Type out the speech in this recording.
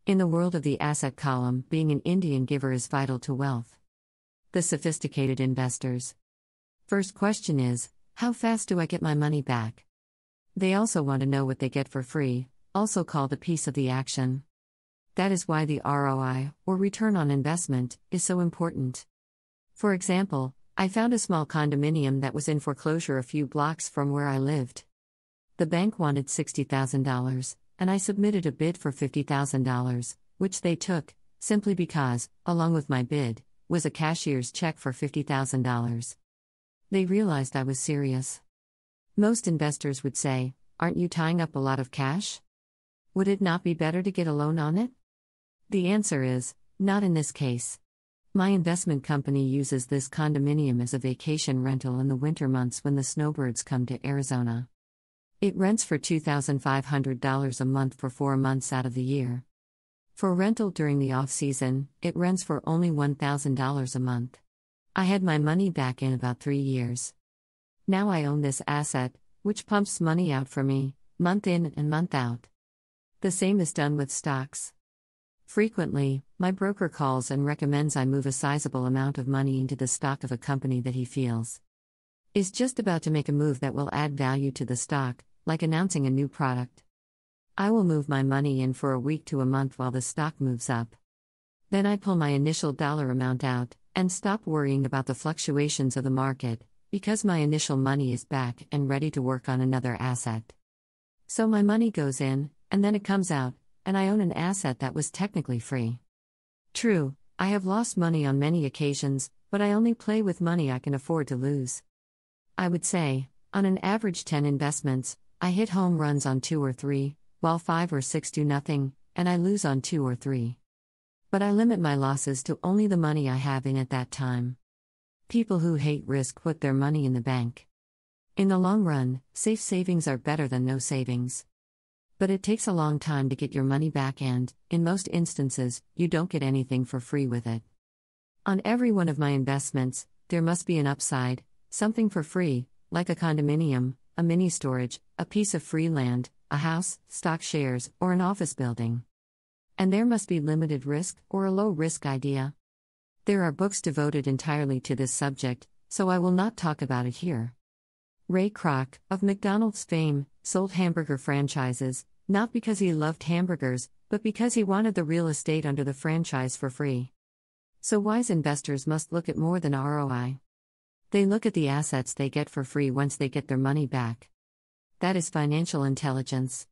In the world of the asset column, being an Indian giver is vital to wealth. The sophisticated investors. First question is, how fast do I get my money back? They also want to know what they get for free, also called a piece of the action. That is why the ROI, or return on investment, is so important. For example, I found a small condominium that was in foreclosure a few blocks from where I lived. The bank wanted $60,000, and I submitted a bid for $50,000, which they took, simply because, along with my bid, was a cashier's check for $50,000. They realized I was serious. Most investors would say, "Aren't you tying up a lot of cash? Would it not be better to get a loan on it?" The answer is, not in this case. My investment company uses this condominium as a vacation rental in the winter months when the snowbirds come to Arizona. It rents for $2,500 a month for 4 months out of the year. For rental during the off-season, it rents for only $1,000 a month. I had my money back in about 3 years. Now I own this asset, which pumps money out for me, month in and month out. The same is done with stocks. Frequently, my broker calls and recommends I move a sizable amount of money into the stock of a company that he feels is just about to make a move that will add value to the stock, like announcing a new product. I will move my money in for a week to a month while the stock moves up. Then I pull my initial dollar amount out, and stop worrying about the fluctuations of the market, because my initial money is back and ready to work on another asset. So my money goes in, and then it comes out, and I own an asset that was technically free. True, I have lost money on many occasions, but I only play with money I can afford to lose. I would say, on an average 10 investments, I hit home runs on 2 or 3, while 5 or 6 do nothing, and I lose on 2 or 3. But I limit my losses to only the money I have in at that time. People who hate risk put their money in the bank. In the long run, safe savings are better than no savings. But it takes a long time to get your money back and, in most instances, you don't get anything for free with it. On every one of my investments, there must be an upside, something for free, like a condominium, a mini storage, a piece of free land, a house, stock shares, or an office building. And there must be limited risk or a low risk idea. There are books devoted entirely to this subject, so I will not talk about it here. Ray Kroc, of McDonald's fame, sold hamburger franchises, not because he loved hamburgers, but because he wanted the real estate under the franchise for free. So wise investors must look at more than ROI. They look at the assets they get for free once they get their money back. That is financial intelligence.